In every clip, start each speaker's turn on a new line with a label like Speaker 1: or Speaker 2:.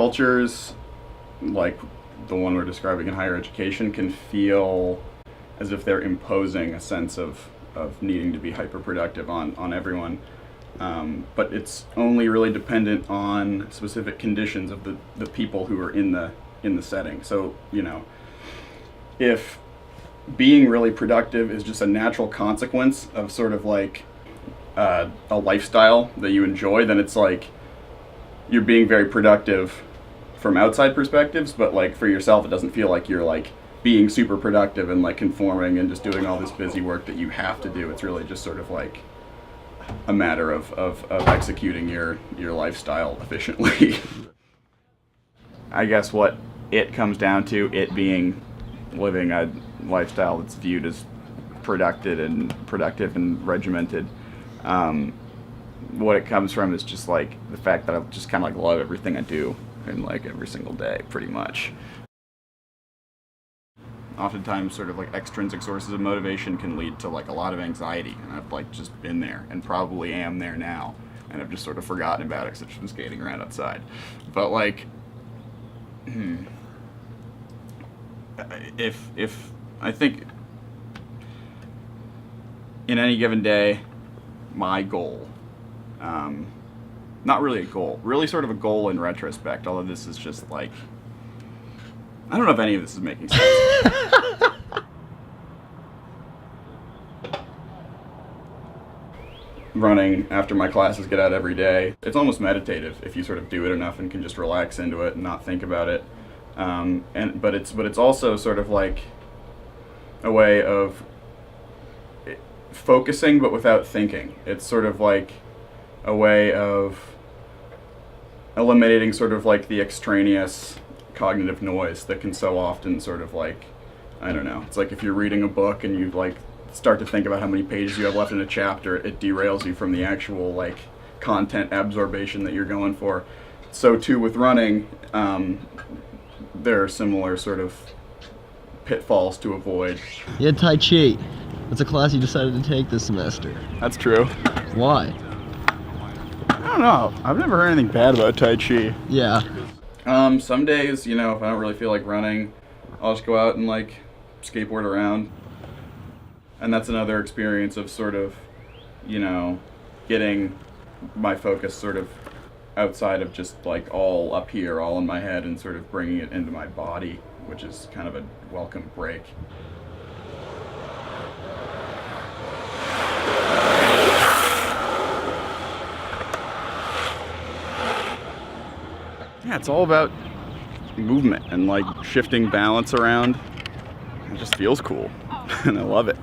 Speaker 1: cultures, like the one we're describing in higher education, can feel as if they're imposing a sense of needing to be hyper-productive on everyone. But it's only really dependent on specific conditions of the people who are in the setting. So, you know, if being really productive is just a natural consequence of sort of like a lifestyle that you enjoy, then it's like you're being very productive from outside perspectives, but like for yourself it doesn't feel like you're like being super productive and like conforming and just doing all this busy work that you have to do. It's really just sort of like a matter of executing your lifestyle efficiently. I guess what it comes down to, it being living a lifestyle that's viewed as productive and regimented. What it comes from is just like the fact that I just kind of like love everything I do and like every single day pretty much. Oftentimes sort of like extrinsic sources of motivation can lead to like a lot of anxiety, and I've like just been there and probably am there now, and I've just sort of forgotten about it because I've just been skating around outside. But like if I think in any given day, my goal, not really a goal, really sort of a goal in retrospect, although this is just like, I don't know if any of this is making sense. Running after my classes get out every day, it's almost meditative if you sort of do it enough and can just relax into it and not think about it. But it's also sort of like a way of focusing but without thinking. It's sort of like a way of eliminating sort of like the extraneous cognitive noise that can so often sort of like, I don't know, it's like if you're reading a book and you like start to think about how many pages you have left in a chapter, it derails you from the actual like content absorption that you're going for. So too with running, there are similar sort of pitfalls to avoid.
Speaker 2: You had Tai Chi. That's a class you decided to take this semester.
Speaker 1: That's true.
Speaker 2: Why?
Speaker 1: I don't know. I've never heard anything bad about Tai Chi.
Speaker 2: Yeah.
Speaker 1: Some days, you know, if I don't really feel like running, I'll just go out and like skateboard around. And that's another experience of sort of, you know, getting my focus sort of outside of just like all up here, all in my head, and sort of bringing it into my body, which is kind of a welcome break. Yeah, it's all about movement and like shifting balance around. It just feels cool, and I love it.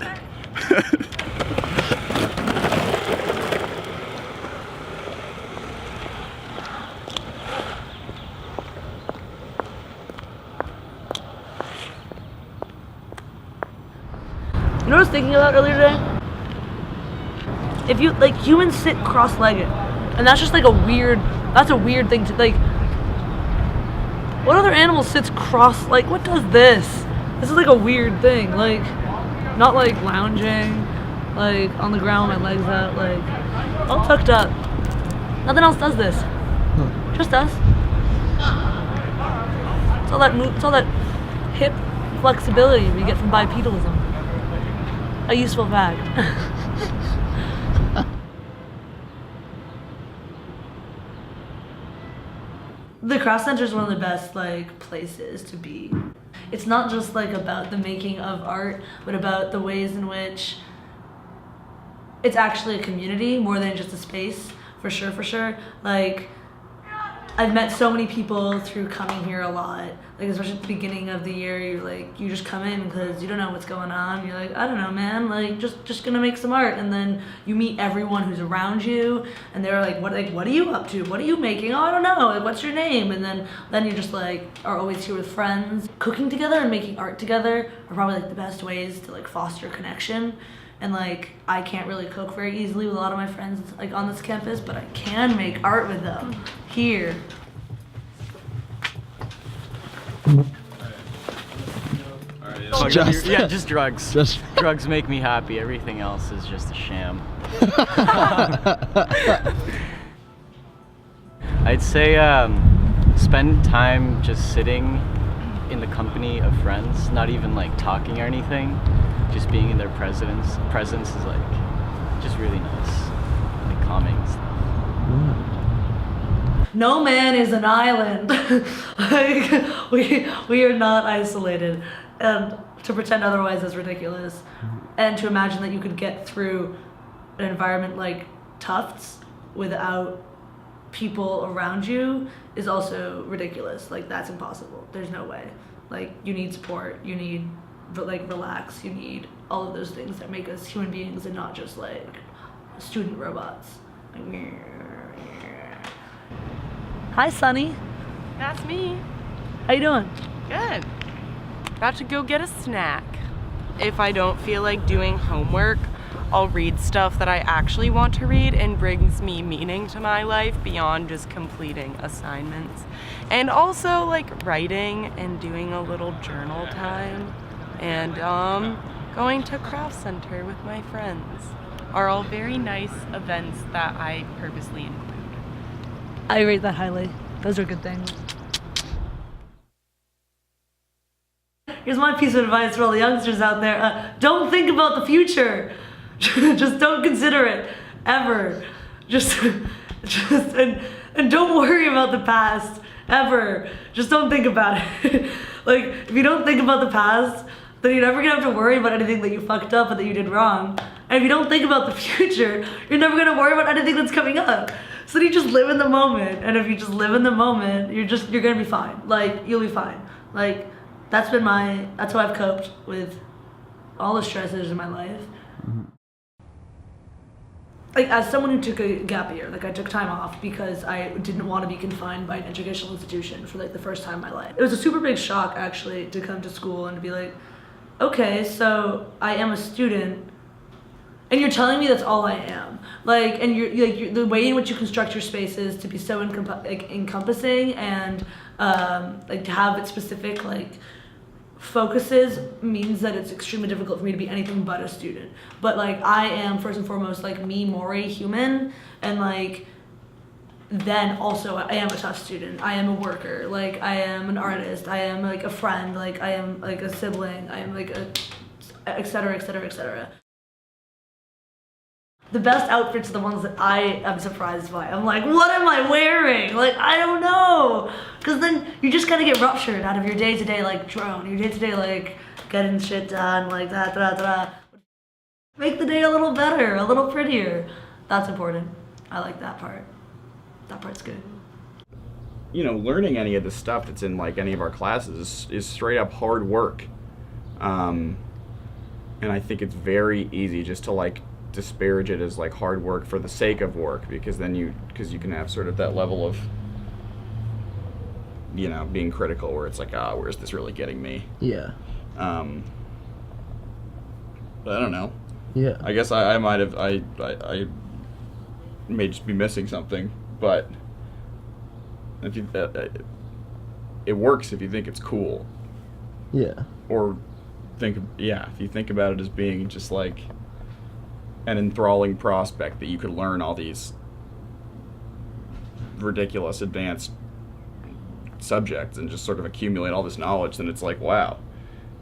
Speaker 3: You know what I was thinking about earlier today? If you, like, humans sit cross-legged, and that's just like that's a weird thing to, like, what other animal sits like, what does this? This is like a weird thing, like, not like lounging, like, on the ground with my legs out, like, all tucked up. Nothing else does this. Just us. It's all that hip flexibility we get from bipedalism. A useful fact. The Cross Center is one of the best like places to be. It's not just like about the making of art, but about the ways in which it's actually a community more than just a space. For sure. Like, I've met so many people through coming here a lot. Like, especially at the beginning of the year, you just come in because you don't know what's going on. You're like, I don't know, man, like, just gonna make some art. And then you meet everyone who's around you, and they're like, what are you up to? What are you making? Oh, I don't know. Like, what's your name? And then you just like are always here with friends. Cooking together and making art together are probably like the best ways to like foster connection. And like, I can't really cook very easily with a lot of my friends like on this campus, but I can make art with them here.
Speaker 4: Just drugs. Drugs make me happy. Everything else is just a sham. I'd say spend time just sitting in the company of friends, not even like talking or anything, just being in their presence is like just really nice, like calming and stuff.
Speaker 3: No man is an island. Like, we are not isolated, and to pretend otherwise is ridiculous. And to imagine that you could get through an environment like Tufts without people around you is also ridiculous. Like, that's impossible. There's no way. Like, you need support, you need like relax, you need all of those things that make us human beings and not just like student robots. Hi, Sunny.
Speaker 5: That's me.
Speaker 3: How you doing?
Speaker 5: Good. About to go get a snack. If I don't feel like doing homework, I'll read stuff that I actually want to read and brings me meaning to my life beyond just completing assignments. And also like writing and doing a little journal time and going to craft center with my friends are all very nice events that I purposely include.
Speaker 3: I rate that highly. Those are good things. Here's my piece of advice for all the youngsters out there. Don't think about the future. Just don't consider it, ever. And don't worry about the past, ever. Just don't think about it. Like, if you don't think about the past, then you're never gonna have to worry about anything that you fucked up and that you did wrong. And if you don't think about the future, you're never gonna worry about anything that's coming up. So you just live in the moment. And if you just live in the moment, you're gonna be fine. Like, you'll be fine. Like, that's how I've coped with all the stresses in my life. Like, as someone who took a gap year, like I took time off because I didn't want to be confined by an educational institution for like the first time in my life. It was a super big shock actually to come to school and to be like, okay, so I am a student and you're telling me that's all I am. Like, and you're the way in which you construct your spaces to be so encompassing and like to have it specific like focuses means that it's extremely difficult for me to be anything but a student. But like, I am first and foremost like me, Maury, human, and like then also I am a tough student. I am a worker. Like, I am an artist. I am like a friend. Like, I am like a sibling. I am like a et cetera, et cetera, et cetera. The best outfits are the ones that I am surprised by. I'm like, what am I wearing? Like, I don't know. Because then you just kind of get ruptured out of your day-to-day, like, drone. Your day-to-day, like, getting shit done, like, Make the day a little better, a little prettier. That's important. I like that part. That part's good.
Speaker 1: You know, learning any of the stuff that's in, like, any of our classes is straight up hard work. And I think it's very easy just to, like, disparage it as like hard work for the sake of work, because you can have sort of that level of, you know, being critical where it's like, where's this really getting me?
Speaker 2: Yeah.
Speaker 1: But I don't know.
Speaker 2: Yeah.
Speaker 1: I guess I might have I may just be missing something, but if you it works if you think it's cool.
Speaker 2: Yeah.
Speaker 1: Or if you think about it as being just like an enthralling prospect that you could learn all these ridiculous advanced subjects and just sort of accumulate all this knowledge, then it's like, wow,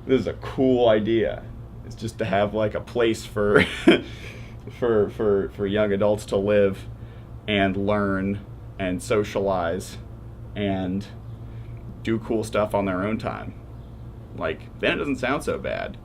Speaker 1: this is a cool idea. It's just to have like a place for for young adults to live and learn and socialize and do cool stuff on their own time. Like, then it doesn't sound so bad.